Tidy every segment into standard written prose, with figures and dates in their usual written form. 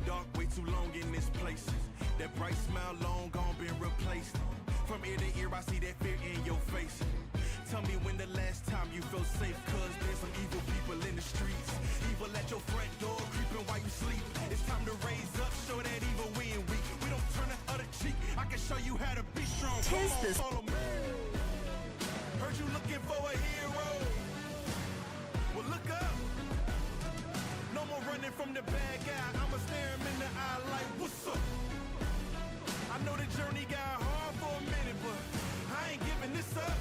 dark way too long in this place. That bright smile long gone been replaced. From ear to ear I see that fear in your face. Tell me when the last time you felt safe, cause there's some evil people in the streets. Evil at your front door, creeping while you sleep. It's time to raise up, show that evil we ain't weak. We don't turn the other cheek, I can show you how to be strong. Come on, follow me. Heard you looking for a hero. Well, look up. No more running from the bad guy. I'ma stare him in the eye like, what's up? I know the journey got hard for a minute, but I ain't giving this up.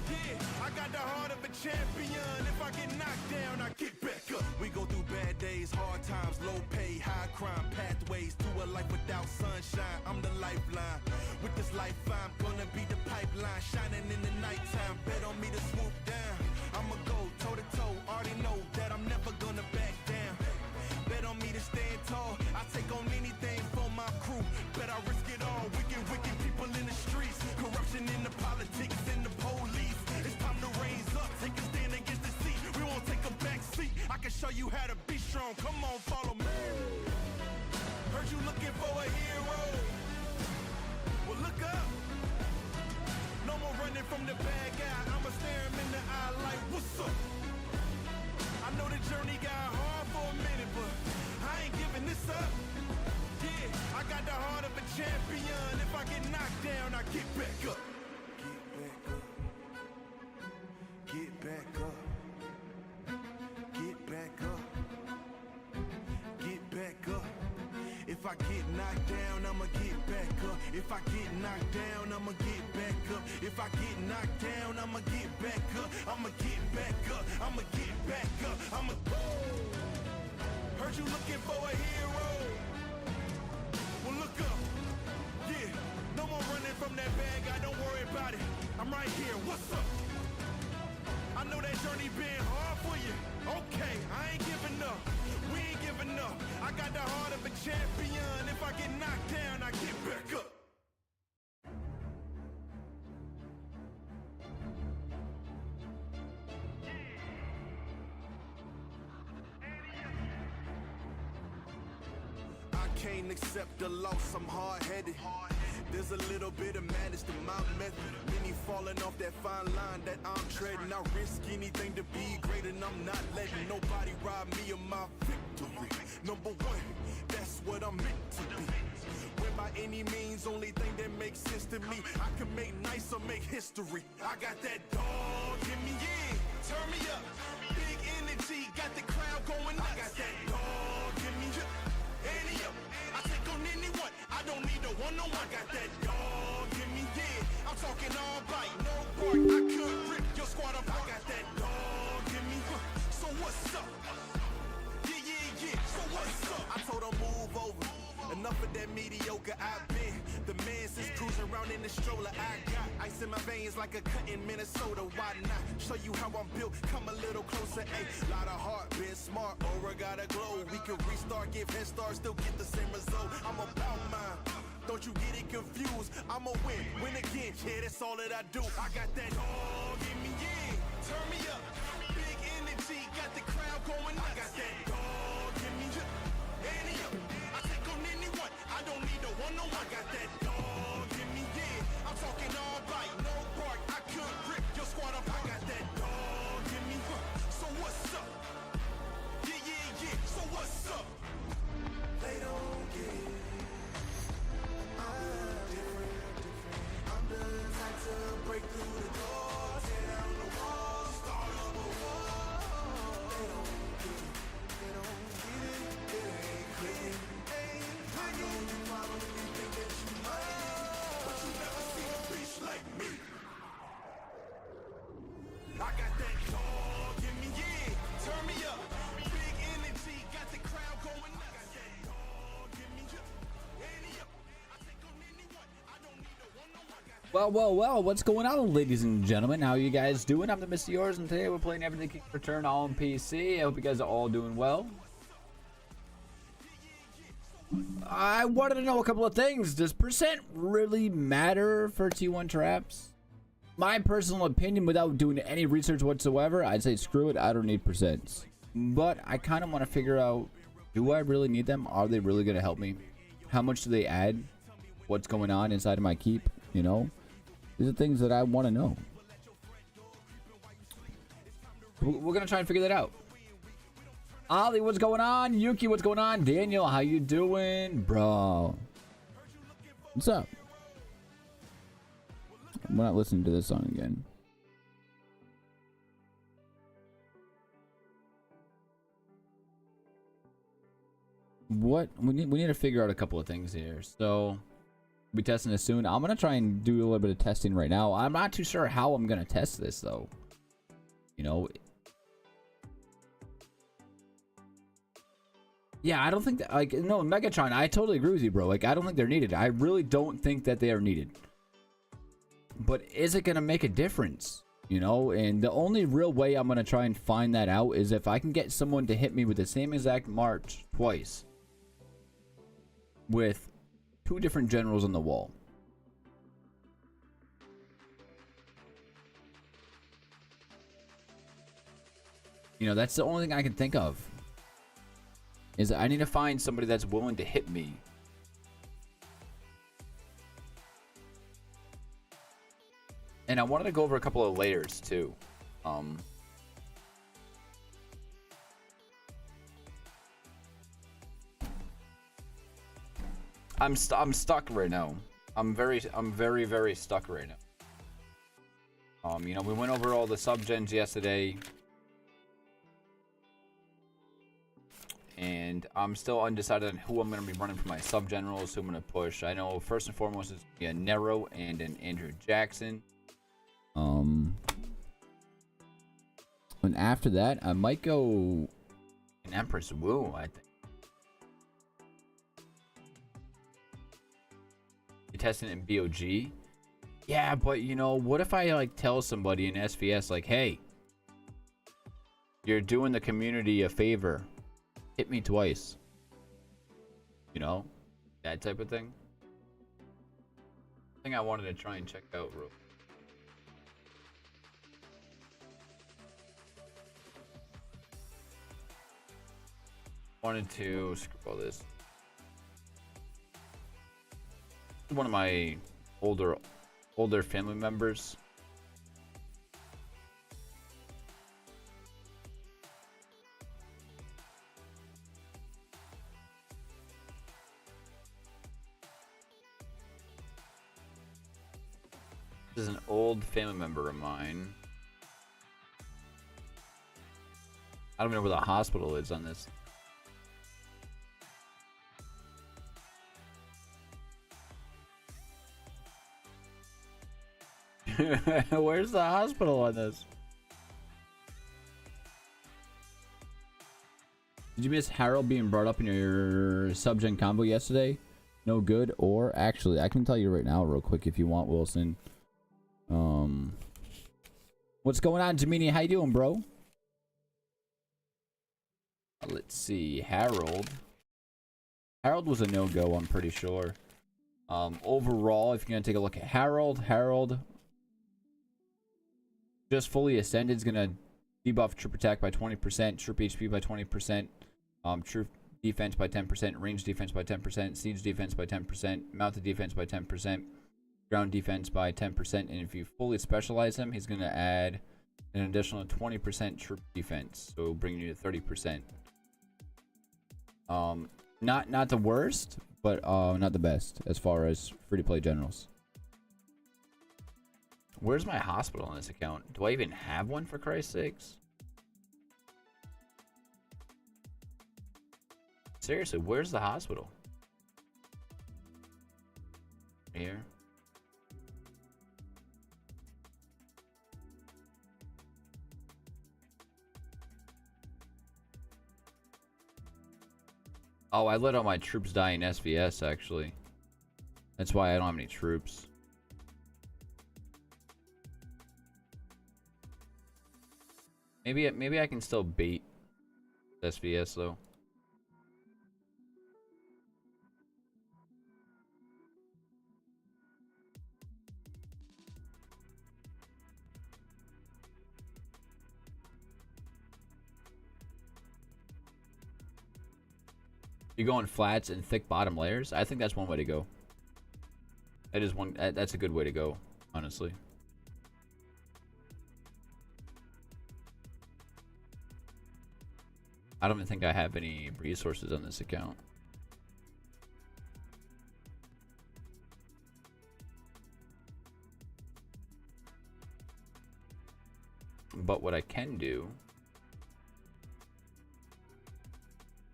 Yeah, I got the heart of a champion. If I get knocked down, I get back up. We go through bad days, hard times, low pay, high crime, pathways to a life without sunshine. I'm the lifeline. With this life, I'm gonna be the pipeline, shining in the nighttime. Bet on me to swoop down. I'ma go toe to toe. Already know that I'm never gonna back down. Bet on me to stand tall. I take on anything for my crew. Bet I risk it all. Wicked people in the streets. Corruption in the politics and the police. It's time to raise up. Take a stand against the seat. We won't take a back seat. I can show you how to be strong. Come on, follow me. Heard you looking for a hero. Well, look up. No more running from the bad guy. I'ma stare him in the eye like, what's up? I know the journey got hard for a minute, but I ain't giving this up. Yeah, I got the heart of a champion. If I get knocked down, I get back up. Get back up. Get back up. Get back up. If I get knocked down, I'ma get back up. If I get knocked down, I'ma get back up. If I get knocked down, I'ma get back up. I'ma get back up. I'ma get back up. Heard you looking for a hero. Well, look up. Yeah, no more running from that bad guy. Don't worry about it. I'm right here. What's up? I know that journey been hard for you. Okay, I ain't giving up. We ain't giving up. I got the heart of a champion. If I get knocked down, I get back up. I can't accept the loss, I'm hard-headed. There's a little bit of madness to my method. Many falling off that fine line that I'm treading. I risk anything to be great, and I'm not letting nobody rob me of my victory. Number one, that's what I'm meant to be. When by any means, only thing that makes sense to me, I can make nice or make history. I got that dog in me, yeah. Turn me up. Big energy, got the crowd going nuts. I got that dog in me, yeah. Any up. I take on anyone. I don't need a one-on-one. I got that dog in me, yeah. I'm talking all bite, no bark. I could rip your squad apart. I got that dog in me. So what's up? Yeah. So what's up? I told her move over. Enough of that mediocre. I've been the man since cruising around in the stroller. I got ice in my veins like a cut in Minnesota. Why not show you how I'm built? Come a little closer. A lot of heart, been smart, aura gotta glow. We can restart, give head start, still get the same result. I'm about mine. Don't you get it confused? I'ma win again. Yeah, that's all that I do. I got that dog in me, yeah. Turn me up. Big energy, got the crowd going nuts. I got that dog in me, yeah. Any up. I take on anyone. I don't need a one-on-one. I got that dog in me, yeah. I'm talking all bite, no bark. I could rip your squad apart. I got that dog in me. So what's up? Yeah. So what's up? They don't get it. I'm the type to break through the door, tear down the wall, start up a war. They don't get it. It ain't clicking. I know you probably think that you might, but you never seen a bitch like me. I got that dog in me, yeah. Turn me up. Big energy, got the crowd going nuts. I got that dog in me, yeah. Any up. I take on anyone. I don't need a one-on-one. Well, what's going on, ladies and gentlemen? How you guys doing? I'm the Mr. Yours, and today we're playing Everything Kick Return on PC. I hope you guys are all doing well. I wanted to know a couple of things. Does percent really matter for T1 traps? My personal opinion, without doing any research whatsoever, I'd say screw it, I don't need percents. But I kind of want to figure out Do I really need them? Are they really going to help me? How much do they add? What's going on inside of my keep? You know, these are things that I want to know. We're going to try and figure that out. Ollie, what's going on? Yuki, what's going on? Daniel, how you doing? Bro. What's up? We're not listening to this song again. What? We need to figure out a couple of things here. So, we'll be testing this soon. I'm going to try and do a little bit of testing right now. I'm not too sure how I'm going to test this, though. You know... Yeah, I don't think that, like, no, Megatron, I totally agree with you, bro. Like, I don't think they're needed. I really don't think that they are needed. But is it going to make a difference? You know, and the only real way I'm going to try and find that out is if I can get someone to hit me with the same exact march twice. With 2 different generals on the wall. You know, that's the only thing I can think of. Is I need to find somebody that's willing to hit me. And I wanted to go over a couple of layers too. I'm stuck right now. I'm very stuck right now. You know, we went over all the subgens yesterday. And I'm still undecided on who I'm going to be running for my sub-generals, who I'm going to push. I know first and foremost is a Nero and an Andrew Jackson. And after that, I might go an Empress Wu, I think. You're testing it in BOG? Yeah, but you know, what if I like tell somebody in SVS like, hey, you're doing the community a favor. Hit me twice. You know? That type of thing. I think I wanted to try and check out real. Wanted to scroll this. One of my older family members. This is an old family member of mine. I don't even know where the hospital is on this. Where's the hospital on this? Did you miss Harold being brought up in your subgen combo yesterday? No good, or actually, I can tell you right now real quick if you want, Wilson. What's going on, Jamini? How you doing, bro? Let's see. Harold was a no-go, I'm pretty sure. Overall, if you're gonna take a look at Harold just fully ascended is gonna debuff troop attack by 20%, troop HP by 20%, troop defense by 10%, range defense by 10%, siege defense by 10%, mounted defense by 10%, ground defense by 10%, and if you fully specialize him, he's gonna add an additional 20% troop defense, so bringing you to 30%. Not the worst, but not the best as far as free-to-play generals. Where's my hospital on this account? Do I even have one, for Christ's sakes? Seriously, where's the hospital? Here. Oh, I let all my troops die in SVS, actually. That's why I don't have any troops. Maybe I can still bait SVS, though. You go on flats and thick bottom layers. I think that's one way to go. That is one. That's a good way to go, honestly. I don't even think I have any resources on this account. But what I can do,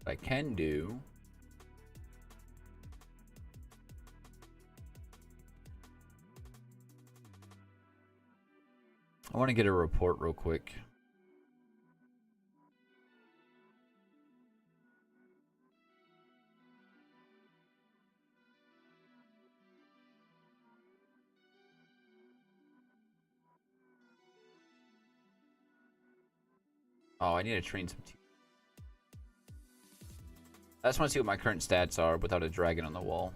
I want to get a report real quick. Oh, I need to train some teams. I just want to see what my current stats are without a dragon on the wall.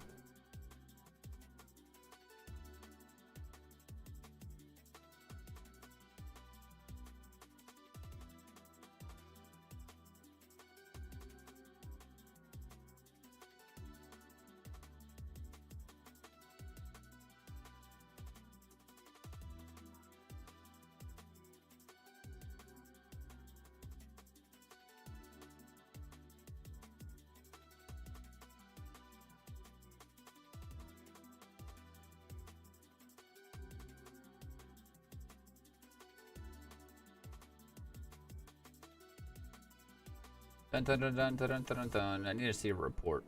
Dun, dun, dun, dun, dun, dun, dun, dun. I need to see a report.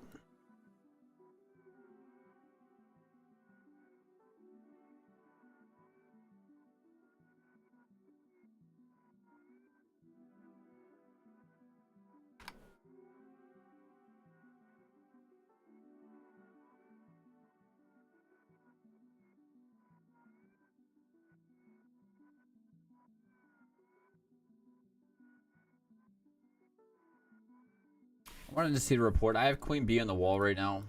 I wanted to see the report. I have Queen Bee on the wall right now.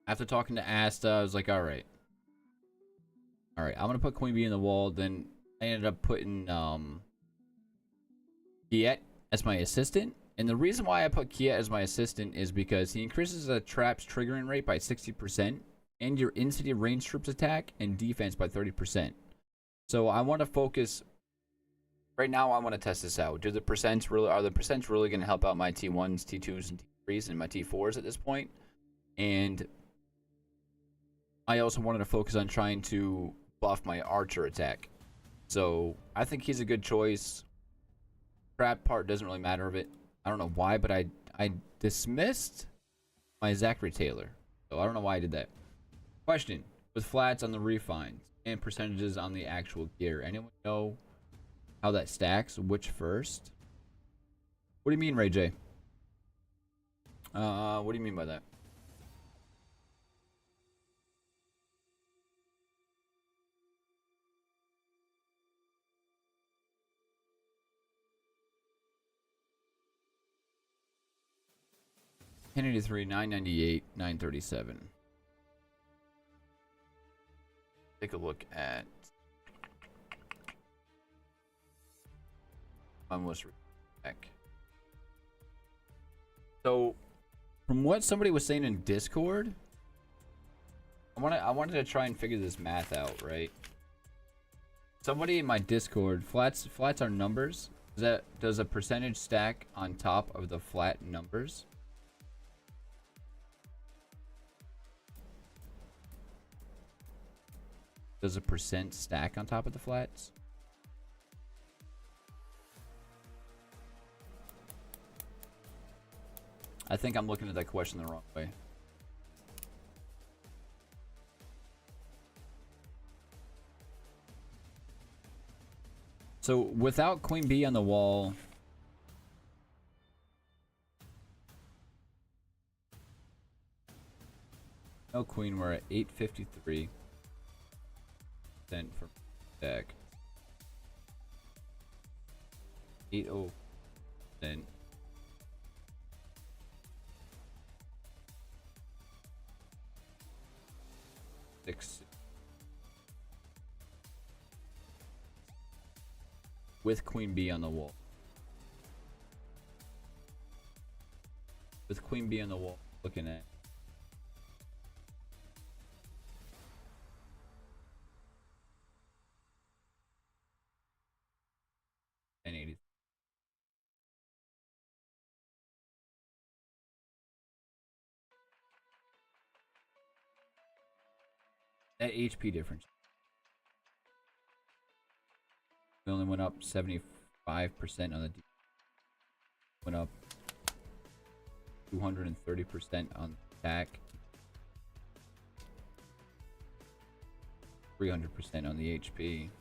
After talking to Asta, I was like, alright. Alright, I'm gonna put Queen Bee on the wall. Then I ended up putting Kiet as my assistant. And the reason why I put Kiet as my assistant is because he increases the trap's triggering rate by 60% and your in-city range troops attack and defense by 30%. So I want to focus. Right now, I want to test this out. Are the percents really going to help out my T1s, T2s, and T3s, and my T4s at this point? And I also wanted to focus on trying to buff my archer attack. So I think he's a good choice. Trap part doesn't really matter of it. I don't know why, but I dismissed my Zachary Taylor. So I don't know why I did that. Question: with flats on the refines and percentages on the actual gear, anyone know how that stacks? Which first? What do you mean, Ray J? What do you mean by that? Kennedy 3, 998, 937. Take a look at almost back. So, from what somebody was saying in Discord, I wanted to try and figure this math out, right? Somebody in my Discord, flats are numbers. Does a percentage stack on top of the flat numbers? Does a percent stack on top of the flats? I think I'm looking at that question the wrong way. So without Queen Bee on the wall, no queen, we're at 853% for deck. 80%. With Queen Bee on the wall. with queen bee on the wall looking at. And 80. That HP difference. We only went up 75% on the went up 230% on the attack, 300% on the HP.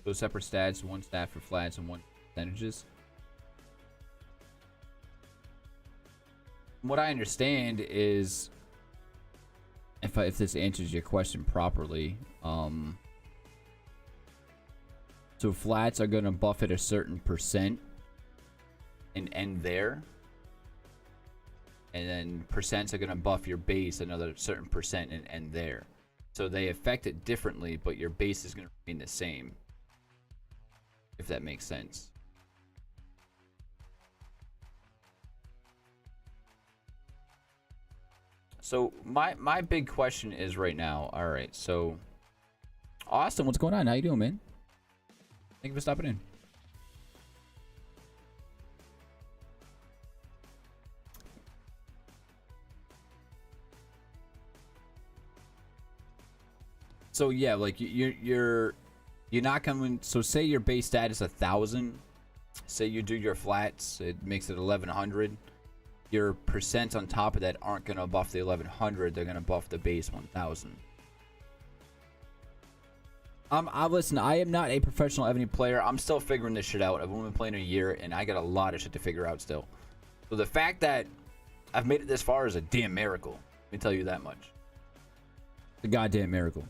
Those separate stats, one stat for flats and one percentages. What I understand is, if this answers your question properly, so flats are gonna buff at a certain percent and end there, and then percents are gonna buff your base another certain percent and end there. So they affect it differently, but your base is gonna remain the same. If that makes sense. So my big question is right now. All right, so Austin, what's going on? How you doing, man? Thank you for stopping in. So yeah, like you're not coming. So say your base stat is 1,000. Say you do your flats, it makes it 1,100. Your percents on top of that aren't gonna buff the 1,100. They're gonna buff the base 1,000. Listen, I am not a professional Evony player. I'm still figuring this shit out. I've only been playing a year, and I got a lot of shit to figure out still. So the fact that I've made it this far is a damn miracle. Let me tell you that much. It's a goddamn miracle.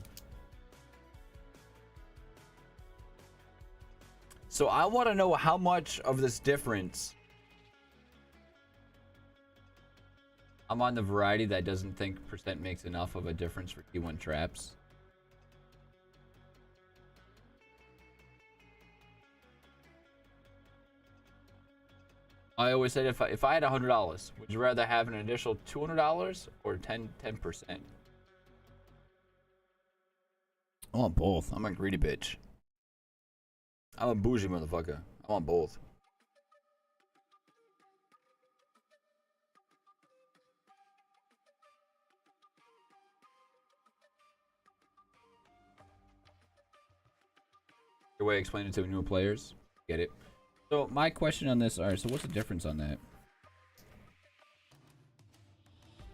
So I want to know how much of this difference I'm on the variety that doesn't think percent makes enough of a difference for T1 traps. I always said if I had $100, would you rather have an additional $200 or 10%? I want both. I'm a greedy bitch. I'm a bougie motherfucker. I want both. Your way explain it to new players. Get it. So my question on this, alright, so what's the difference on that?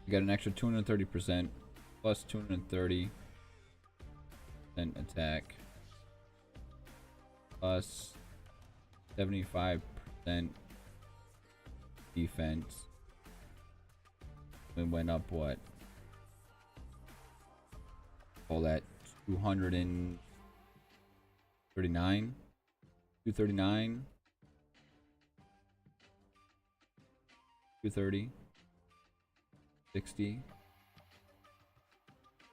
You got an extra 230% plus 230% attack plus 75% defense. We went up what? All that 239, 239, 230, 60. What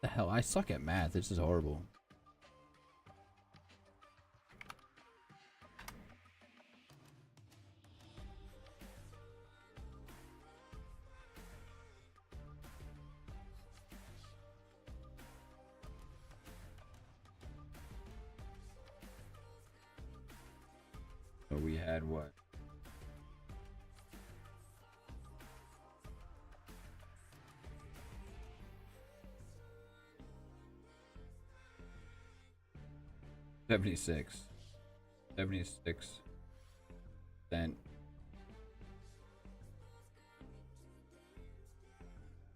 the hell? I suck at math. This is horrible. So we had what? $76. 76%.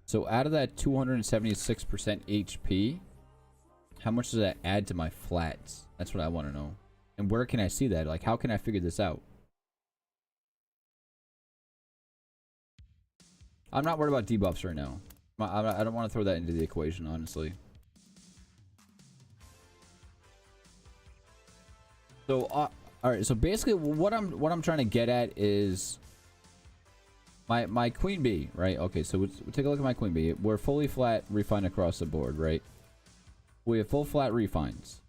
So out of that 276% HP, how much does that add to my flats? That's what I want to know. And where can I see that? Like, how can I figure this out? I'm not worried about debuffs right now. I don't want to throw that into the equation, honestly. So, all right. So basically, what I'm trying to get at is, My queen bee, right? Okay, so we'll take a look at my queen bee. We're fully flat refine across the board, right? We have full flat refines.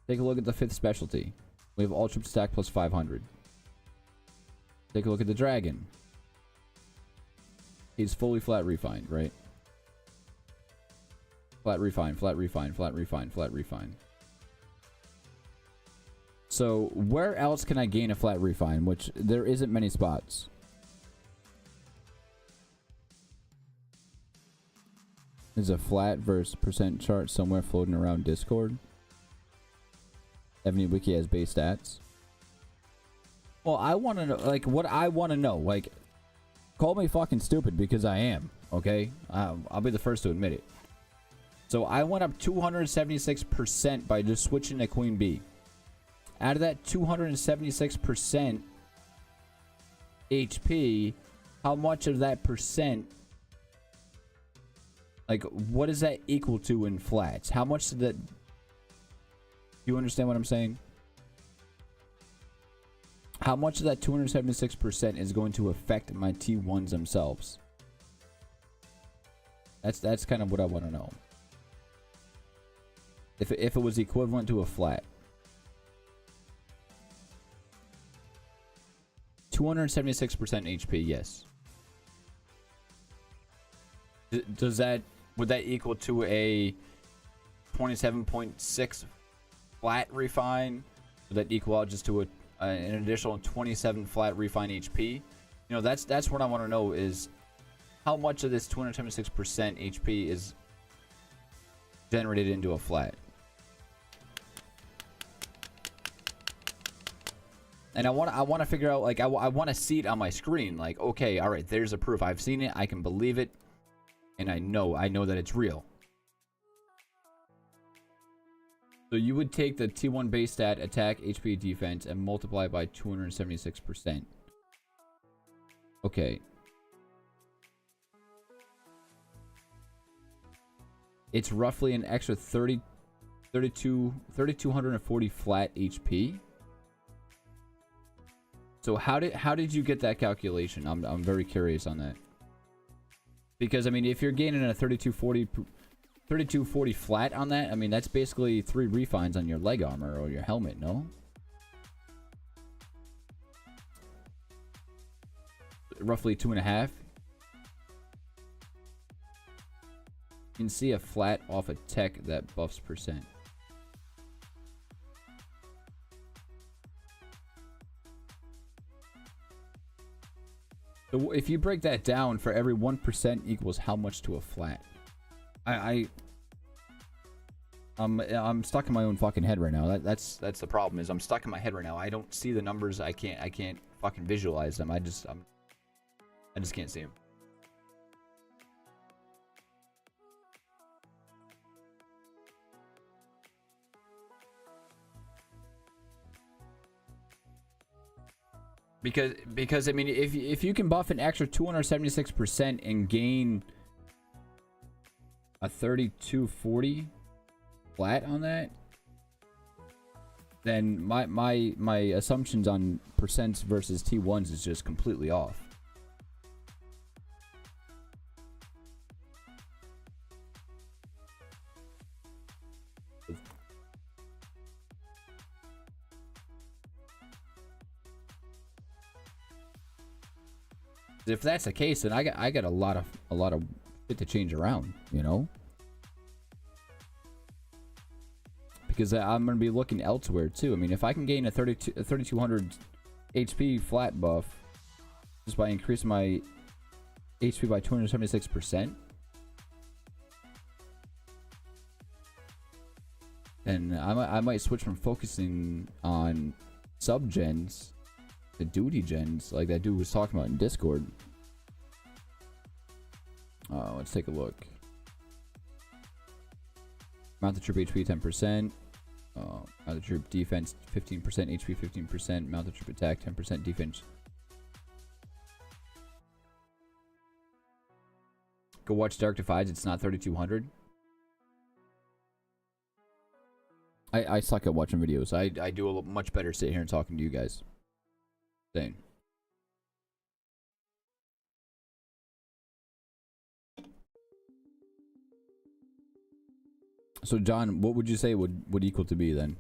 Take a look at the 5th specialty. We have all trip stack plus 500. Take a look at the dragon. He's fully flat refined, right? Flat refine, flat refine, flat refine, flat refine. So where else can I gain a flat refine? Which there isn't many spots. There's a flat versus percent chart somewhere floating around Discord. Evony Wiki has base stats. Well, I want to know, like, what I want to know. Like, call me fucking stupid because I am, okay? I'll be the first to admit it. So I went up 276% by just switching to Queen Bee. Out of that 276% HP, how much of that percent, like, what does that equal to in flats? How much did that... Do you understand what I'm saying? How much of that 276% is going to affect my T1s themselves? That's kind of what I want to know. If it was equivalent to a flat. 276% HP, yes. Does that... Would that equal to a 27.6 flat refine? Would that equal out just to an additional 27 flat refine HP? You know, that's what I want to know, is how much of this 276% HP is generated into a flat. And I want to figure out, like, I want to see it on my screen. Like, okay, all right, there's a proof. I've seen it. I can believe it. And I know that it's real. So you would take the T1 base stat, attack, HP, defense, and multiply by 276%. Okay. It's roughly an extra 3,240 flat HP. So how did you get that calculation? I'm very curious on that. Because I mean, if you're gaining a 3240 flat on that, I mean, that's basically 3 refines on your leg armor or your helmet, no? Roughly 2.5. You can see a flat off a tech that buffs percent. So if you break that down, for every 1% equals how much to a flat? I'm stuck in my own fucking head right now. That's the problem, is I'm stuck in my head right now. I don't see the numbers. I can't fucking visualize them. I just can't see them. Because I mean, if you can buff an extra 276% and gain a 3240 flat on that, then my assumptions on percents versus T1s is just completely off. If that's the case, then I got a lot of shit to change around, you know? Because I'm going to be looking elsewhere too. I mean, if I can gain a 3200 HP flat buff just by increasing my HP by 276%, then I might switch from focusing on sub gens to duty gens, like that dude was talking about in Discord. Let's take a look. Mount the troop HP 10%. Mount the troop defense 15%, HP 15%. Mount the troop attack 10% defense. Go watch Dark Defies. It's not 3200. I suck at watching videos. I do a much better sitting here and talking to you guys. Same. So John, what would you say would equal to be then?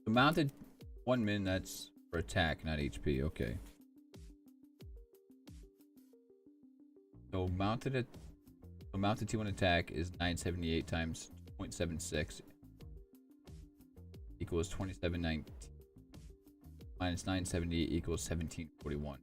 The mounted 1 min, that's for attack, not HP. Okay. So mounted T1 attack is 978 times 0.76 equals 2719 minus 978 equals 1741.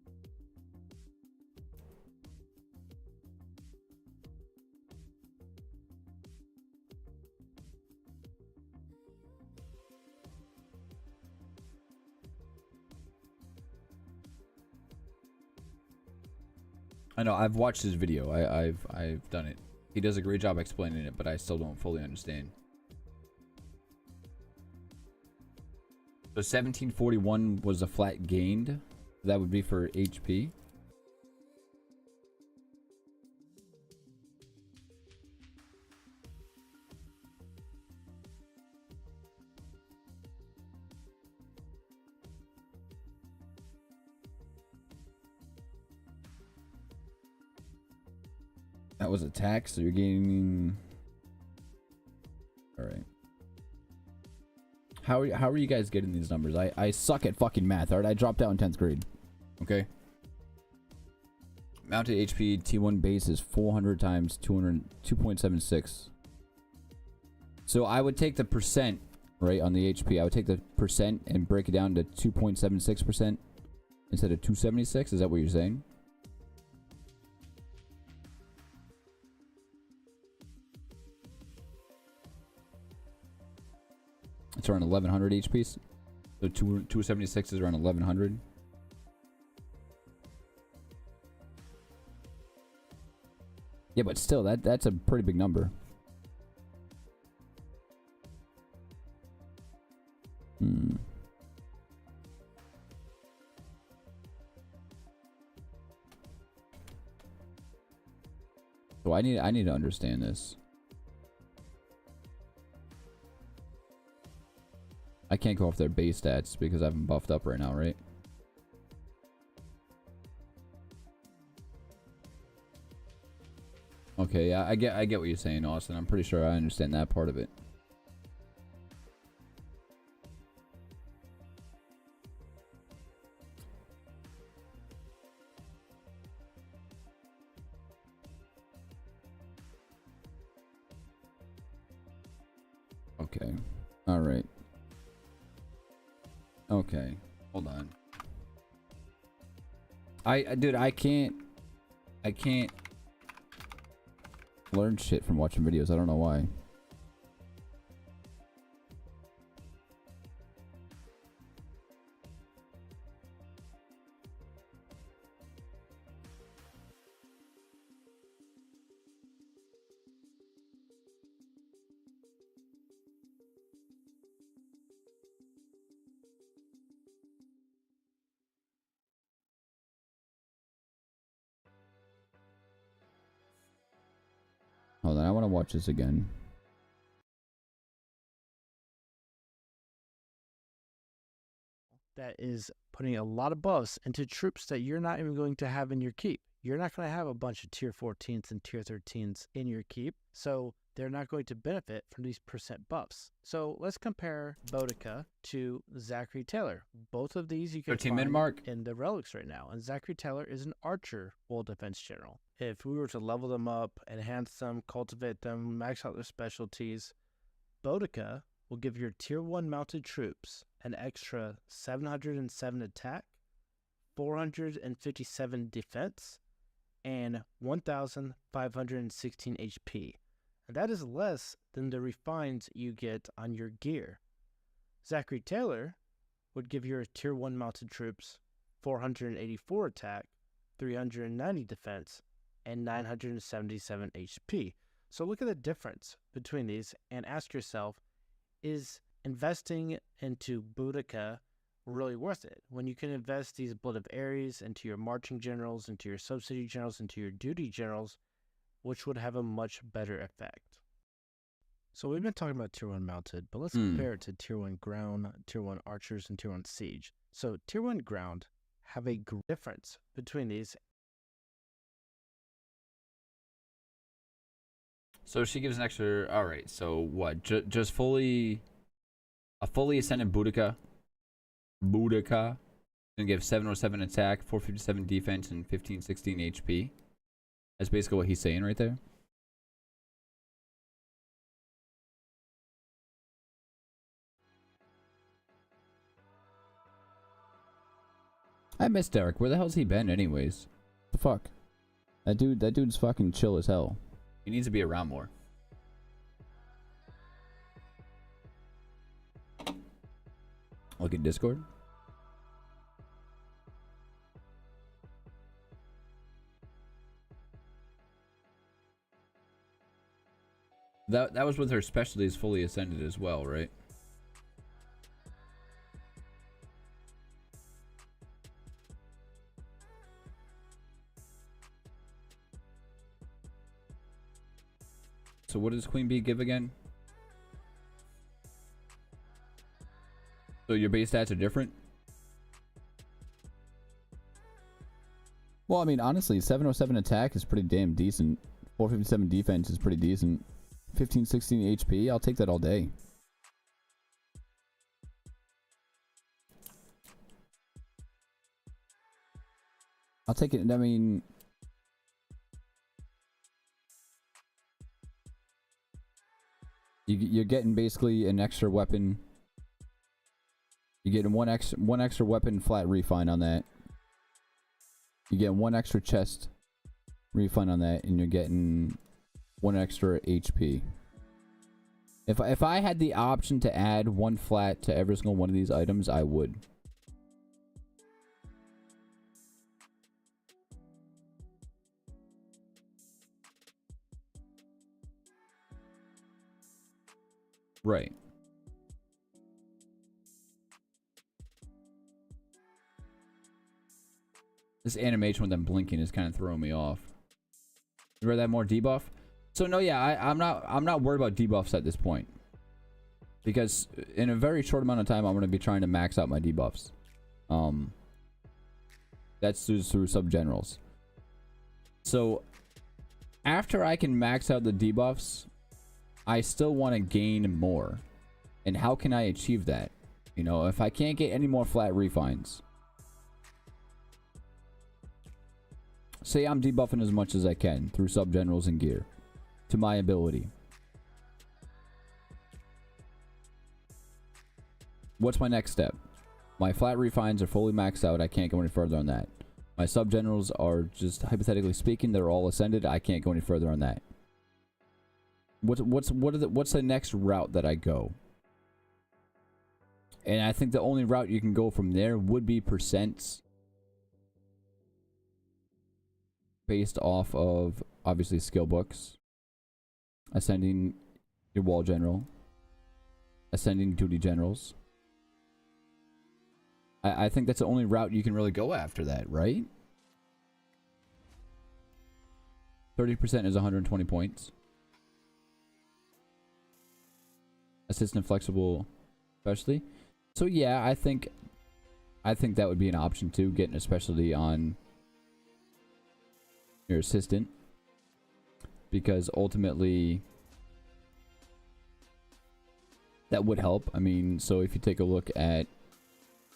I know, I've watched his video. I've done it. He does a great job explaining it, but I still don't fully understand. So 1741 was a flat gained. That would be for HP. That was attack, so you're gaining. All right. How are you guys getting these numbers? I suck at fucking math. All right, I dropped out in 10th grade. Okay. Mounted HP T1 base is 400 times 2.76. So I would take the percent, right, on the HP. I would take the percent and break it down to 2.76% instead of 276. Is that what you're saying? It's around 1100 HP. So 276 is around 1100. Yeah, but still, that's a pretty big number. So I need to understand this. I can't go off their base stats because I haven't buffed up right now, right? Okay, yeah, I get what you're saying, Austin. I'm pretty sure I understand that part of it. Okay. All right. Okay, hold on. Dude, I can't learn shit from watching videos. I don't know why. Hold on, I want to watch this again. That is putting a lot of buffs into troops that you're not even going to have in your keep. You're not going to have a bunch of tier 14s and tier 13s in your keep, so they're not going to benefit from these percent buffs. So let's compare Boudica to Zachary Taylor. Both of these you can 13 min mark in the relics right now, and Zachary Taylor is an archer full defense general. If we were to level them up, enhance them, cultivate them, max out their specialties, Boudica will give your tier 1 mounted troops an extra 707 attack, 457 defense, and 1,516 HP. And that is less than the refines you get on your gear. Zachary Taylor would give your tier 1 mounted troops 484 attack, 390 defense, and 977 HP. So look at the difference between these and ask yourself, is investing into Boudica really worth it? When you can invest these Blood of Ares into your marching generals, into your subsidy generals, into your duty generals, which would have a much better effect. So we've been talking about tier 1 mounted, but let's compare it to tier 1 ground, tier 1 archers, and tier 1 siege. So tier 1 ground have a difference between these. So she gives an extra. All right. So what? Just fully a fully ascended Boudica. Boudica gonna give 707 attack, 457 defense, and 1516 HP. That's basically what he's saying right there. I miss Derek. Where the hell's he been, anyways? The fuck? That dude's fucking chill as hell. He needs to be around more. Look at Discord. That was with her specialties fully ascended as well, right? So what does Queen Bee give again? So your base stats are different? Well, I mean, honestly, 707 attack is pretty damn decent. 457 defense is pretty decent. 1516 HP, I'll take that all day. I'll take it. I mean, you're getting basically an extra weapon. You're getting one extra weapon flat refine on that. You get one extra chest refine on that, and you're getting one extra HP. If I had the option to add one flat to every single one of these items, I would. Right. This animation with them blinking is kind of throwing me off. You read that more debuff? So no, yeah, I'm not worried about debuffs at this point, because in a very short amount of time I'm going to be trying to max out my debuffs. That's through sub generals. So after I can max out the debuffs, I still want to gain more. And how can I achieve that? You know, if I can't get any more flat refines, say I'm debuffing as much as I can through sub generals and gear to my ability. What's my next step? My flat refines are fully maxed out. I can't go any further on that. My sub generals are, just hypothetically speaking, they're all ascended. I can't go any further on that. What's the next route that I go? And I think the only route you can go from there would be percents based off of, obviously, skill books. Ascending your wall general. Ascending duty generals. I think that's the only route you can really go after that, right? 30% is 120 points. Assistant flexible specialty. So yeah, I think that would be an option too, getting a specialty on your assistant, because ultimately that would help. I mean, so if you take a look at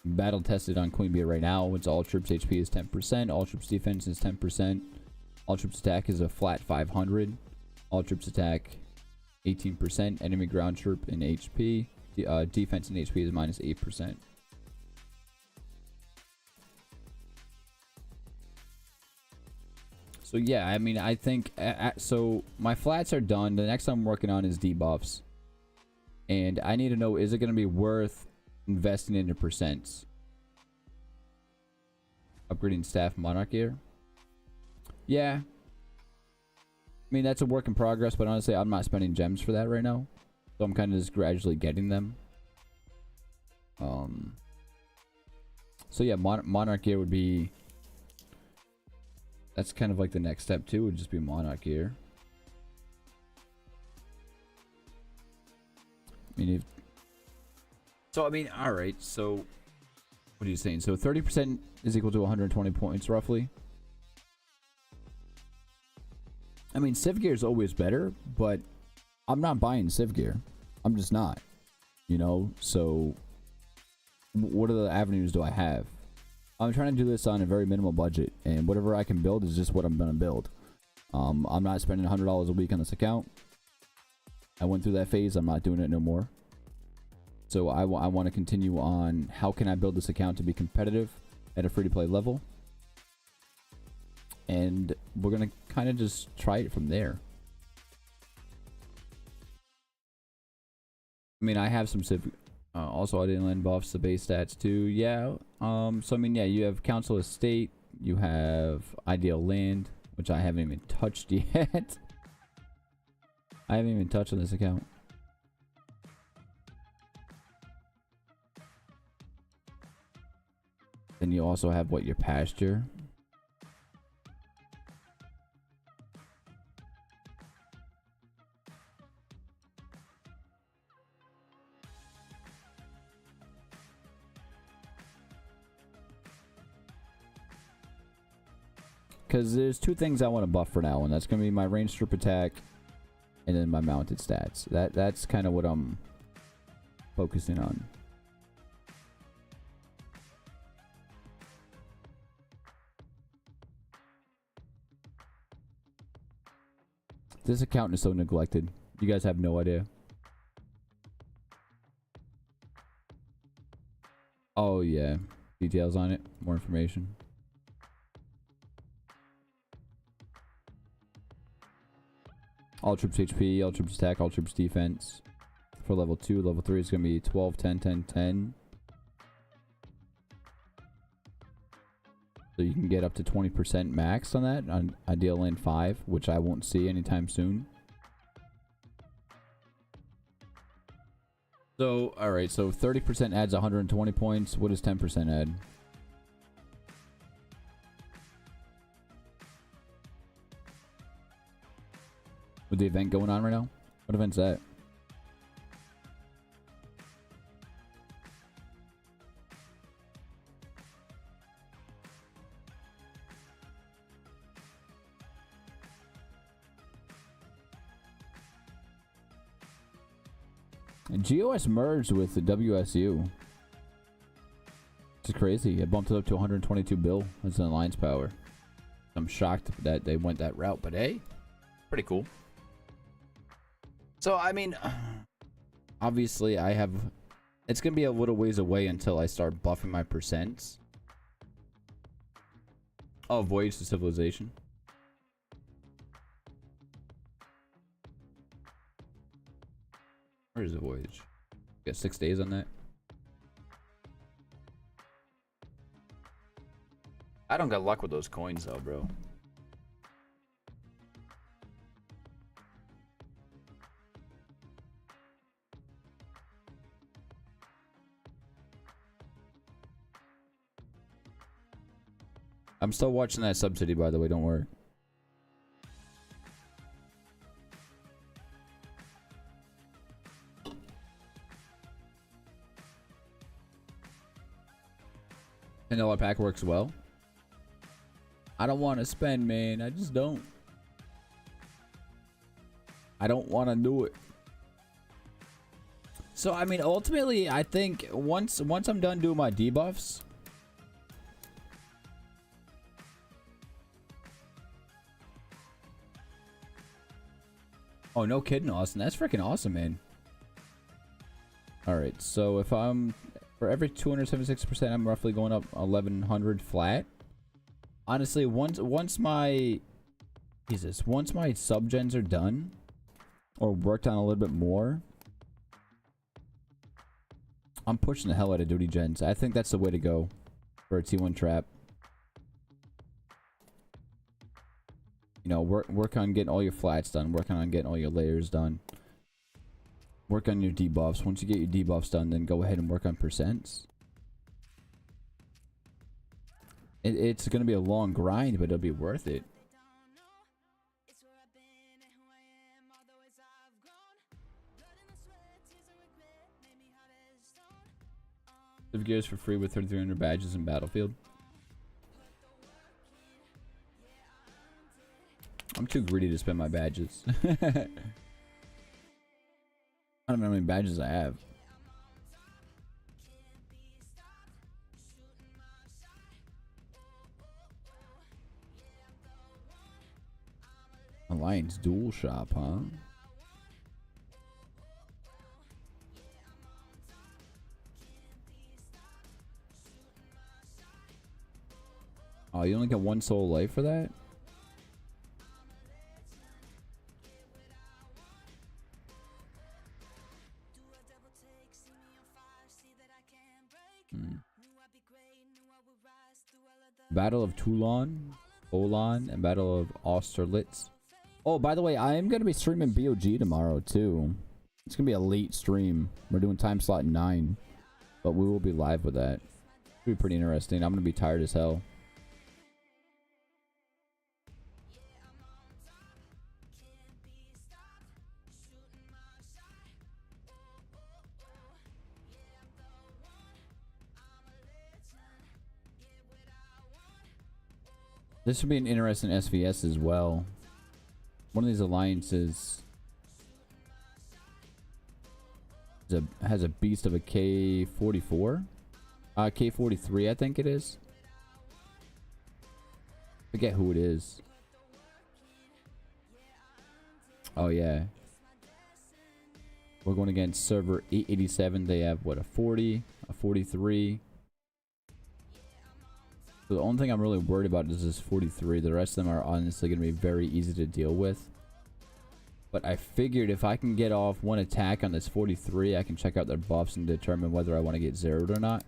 battle tested on Queen Bee right now, it's all troops HP is 10%, all troops defense is 10%, all troops attack is a flat 500, all troops attack 18%, enemy ground troop in HP, defense and HP is minus 8%. So yeah, I mean, I think so my flats are done. The next I'm working on is debuffs, and I need to know, is it going to be worth investing into percents? Upgrading staff monarch gear. Yeah, I mean, that's a work in progress, but honestly I'm not spending gems for that right now, so I'm kind of just gradually getting them. So yeah, monarch gear would be, that's kind of like the next step too, would just be monarch gear. I mean, so I mean, all right, so what are you saying? So 30% is equal to 120 points roughly. I mean, Civ gear is always better, but I'm not buying Civ gear. I'm just not. You know, so what other avenues do I have? I'm trying to do this on a very minimal budget, and whatever I can build is just what I'm gonna build. I'm not spending $100 a week on this account. I went through that phase. I'm not doing it no more. So I want to continue on how can I build this account to be competitive at a free-to-play level. And we're going to kind of just try it from there. I mean, I have some civ... also, I didn't land buffs, the base stats too. Yeah. So, I mean, yeah, you have Council Estate. You have Ideal Land, which I haven't even touched yet. I haven't even touched on this account. Then you also have what, your pasture. Because there's two things I want to buff for now, and that's going to be my range strip attack and then my mounted stats. That's kind of what I'm focusing on. This account is so neglected. You guys have no idea. Oh yeah, details on it, more information. All troops HP, all troops attack, all troops defense. For level 2, level 3 is going to be 12, 10, 10, 10. So you can get up to 20% max on that on Ideal Land 5, which I won't see anytime soon. So, alright, so 30% adds 120 points. What does 10% add? With the event going on right now? What event's that? And GOS merged with the WSU. It's crazy. It bumped it up to 122 bill as an alliance power. I'm shocked that they went that route, but hey, pretty cool. So, I mean, obviously I have... It's going to be a little ways away until I start buffing my percents. Oh, Voyage to Civilization. Where is the Voyage? Got 6 days on that. I don't got luck with those coins though, bro. I'm still watching that subsidy, by the way, don't worry. $10 pack works well. I don't want to spend, man. I just don't. I don't want to do it. So, I mean, ultimately, I think once I'm done doing my debuffs... Oh, no kidding, Austin. That's freaking awesome, man. Alright, so if I'm... For every 276%, I'm roughly going up 1,100 flat. Honestly, once my... Jesus. Once my sub-gens are done, or worked on a little bit more, I'm pushing the hell out of duty gens. I think that's the way to go for a T1 trap. You know, work on getting all your flats done. Work on getting all your layers done. Work on your debuffs. Once you get your debuffs done, then go ahead and work on percents. It's going to be a long grind, but it'll be worth it. Civ gears for free with 3,300 badges in Battlefield. I'm too greedy to spend my badges. I don't know how many badges I have. Alliance Dual Shop, huh? Oh, you only get one soul life for that? Battle of Toulon, Olan, and Battle of Austerlitz. Oh, by the way, I am going to be streaming BOG tomorrow, too. It's going to be a late stream. We're doing time slot 9. But we will be live with that. It'll be pretty interesting. I'm going to be tired as hell. This should be an interesting SVS as well. One of these alliances has a beast of a K44. K43, I think it is. Forget who it is. Oh, yeah. We're going against server 887. They have, what, a 40, a 43. So the only thing I'm really worried about is this 43. The rest of them are honestly going to be very easy to deal with. But I figured if I can get off one attack on this 43, I can check out their buffs and determine whether I want to get zeroed or not.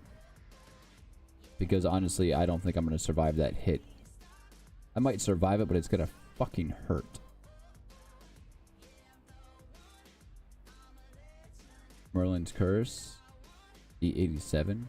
Because honestly, I don't think I'm going to survive that hit. I might survive it, but it's going to fucking hurt. Merlin's Curse. E87.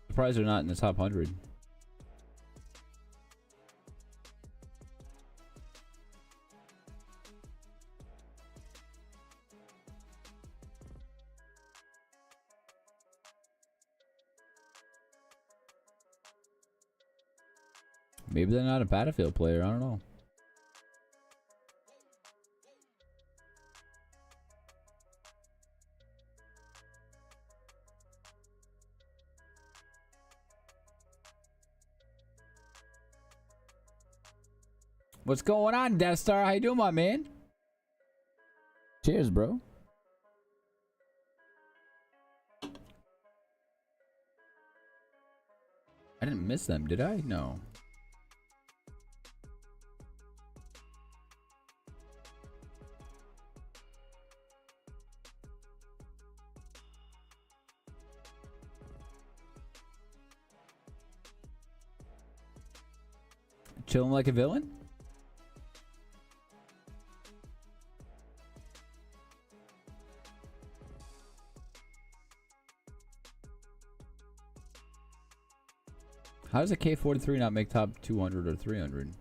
Surprised they're not in the top 100. Maybe they're not a Battlefield player, I don't know. What's going on, Death Star? How you doing, my man? Cheers, bro. I didn't miss them, did I? No. Chilling like a villain? How does a K43 not make top 200 or 300?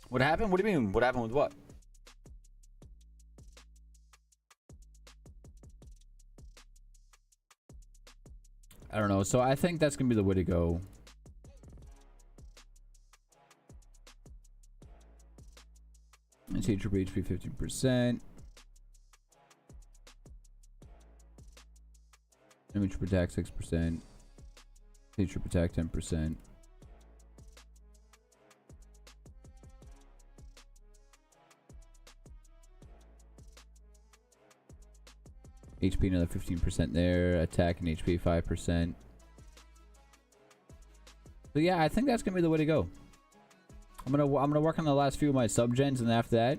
What happened? What do you mean? What happened with what? I don't know. So I think that's going to be the way to go. And see triple HP 15%. Enemy troop attack 6%. Stage troop attack 10%. HP another 15% there. Attack and HP 5%. So yeah, I think that's gonna be the way to go. I'm gonna work on the last few of my subgens, and after that,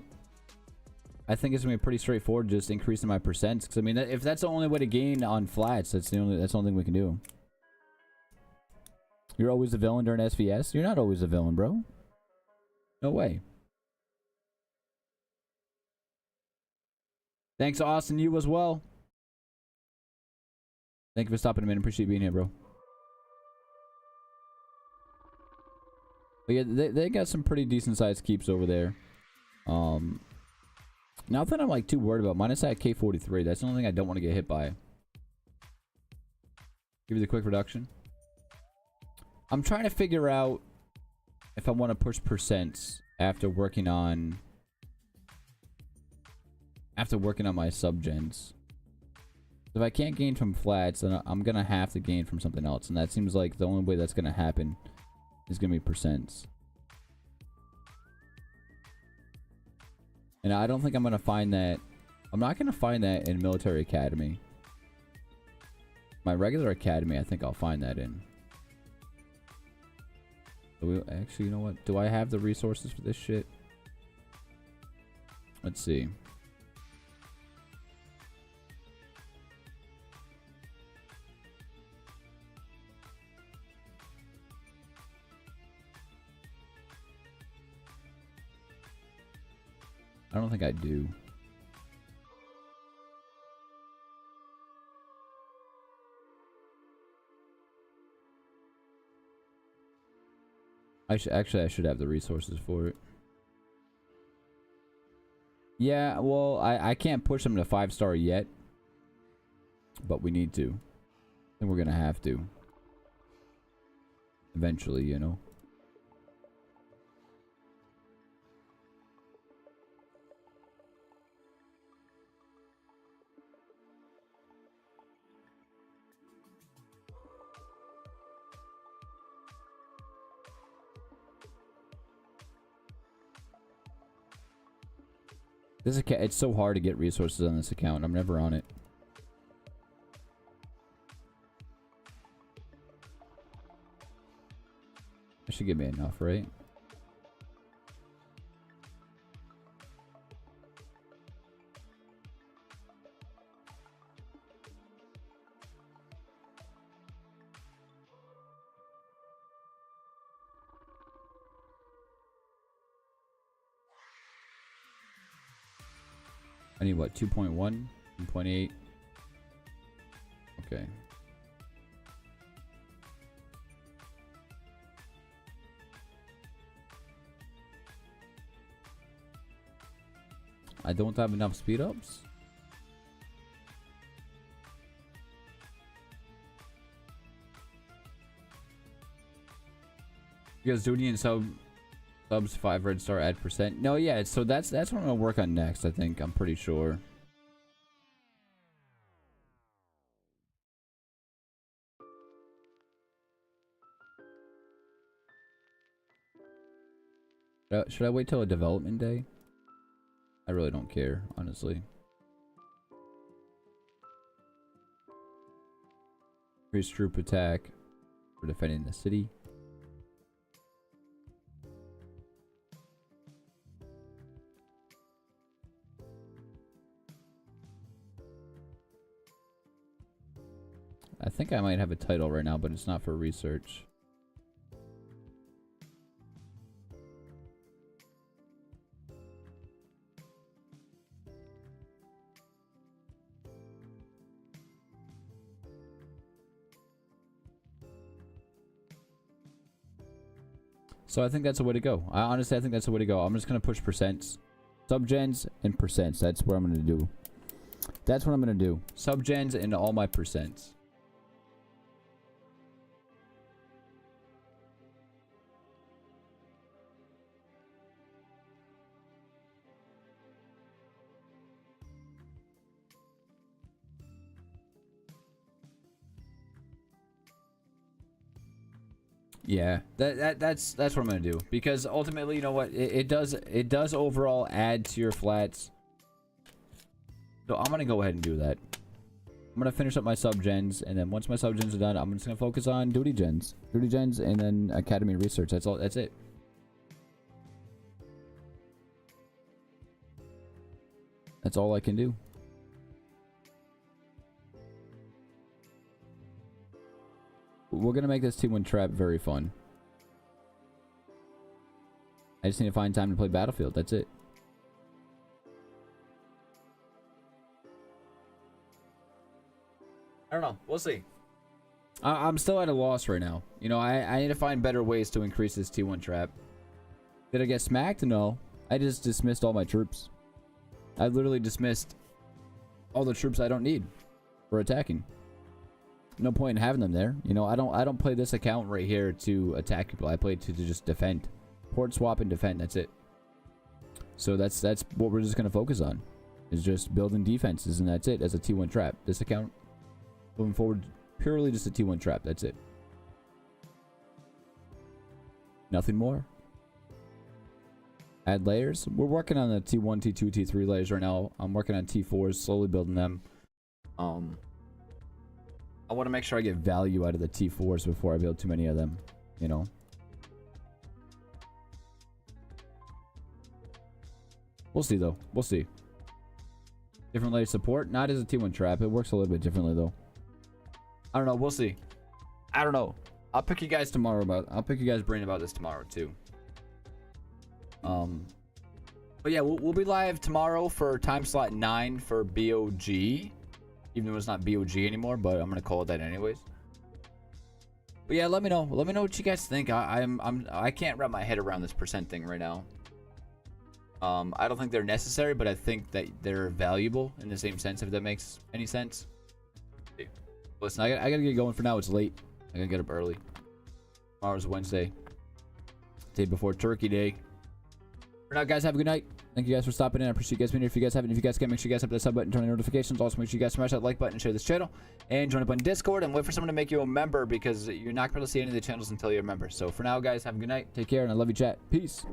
I think it's gonna be pretty straightforward, just increasing my percents. Because I mean, if that's the only way to gain on flats, that's the only thing we can do. You're always a villain during SVS? You're not always a villain, bro. No way. Thanks, Austin. You as well. Thank you for stopping a minute. Appreciate you being here, bro. But yeah, they got some pretty decent sized keeps over there. Nothing I'm like too worried about. Minus that K43. That's the only thing I don't want to get hit by. Give you the quick reduction. I'm trying to figure out if I want to push percents after working on my subgens. If I can't gain from flats, then I'm gonna have to gain from something else, and that seems like the only way that's gonna happen is gonna be percents. And I don't think I'm gonna find that. I'm not gonna find that in military academy. My regular academy, I think I'll find that in. Actually, you know what? Do I have the resources for this shit? Let's see. I don't think I do. I should have the resources for it. Yeah, well, I can't push them to 5-star yet, but we need to. And we're gonna have to. Eventually, you know. This account, it's so hard to get resources on this account. I'm never on it. That should give me enough, right? I need what? 2.1? 2.8? Okay. I don't have enough speed ups. Because Zodian subs 5 red star add percent. No, yeah, so that's what I'm gonna work on next, I think. I'm pretty sure. Should I wait till a development day? I really don't care, honestly. Increase troop attack for defending the city. I think I might have a title right now, but it's not for research. So I think that's the way to go. Honestly, I think that's the way to go. I'm just going to push percents. Subgens and percents. That's what I'm going to do. That's what I'm going to do. Subgens and all my percents. Yeah, that's what I'm gonna do, because ultimately, you know what, it does overall add to your flats. So I'm gonna go ahead and do that. I'm gonna finish up my sub gens, and then once my sub gens are done, I'm just gonna focus on duty gens, and then academy research. That's all. That's it. That's all I can do. We're gonna make this T1 trap very fun. I just need to find time to play Battlefield. That's it. I don't know. We'll see. I'm still at a loss right now. You know, I need to find better ways to increase this T1 trap. Did I get smacked? No. I just dismissed all my troops. I literally dismissed all the troops I don't need for attacking. No point in having them there. You know, I don't play this account right here to attack people. I play to just defend. Port swap and defend. That's it. So that's what we're just gonna focus on. Is just building defenses, and that's it as a T1 trap. This account moving forward, purely just a T1 trap. That's it. Nothing more. Add layers. We're working on the T1, T2, T3 layers right now. I'm working on T4s, slowly building them. I want to make sure I get value out of the T4s before I build too many of them, you know. We'll see though. We'll see. Different layer support, not as a T1 trap. It works a little bit differently though. I don't know. We'll see. I don't know. I'll pick you guys tomorrow about. I'll pick you guys' brain about this tomorrow too. But yeah, we'll be live tomorrow for time slot 9 for BOG, even though it's not BOG anymore, but I'm gonna call it that anyways. But yeah, let me know what you guys think. I can't wrap my head around this percent thing right now. I don't think they're necessary, but I think that they're valuable in the same sense, if that makes any sense. Listen, I gotta get going for now. It's late. I gotta get up early. Tomorrow's Wednesday, day before Turkey Day. For now, guys, have a good night. Thank you guys for stopping in. I appreciate you guys being here. If you guys haven't, if you guys can, make sure you guys hit that sub button, turn on notifications. Also, make sure you guys smash that like button and share this channel. And join up on Discord and wait for someone to make you a member, because you're not going to see any of the channels until you're a member. So for now, guys, have a good night. Take care, and I love you, chat. Peace.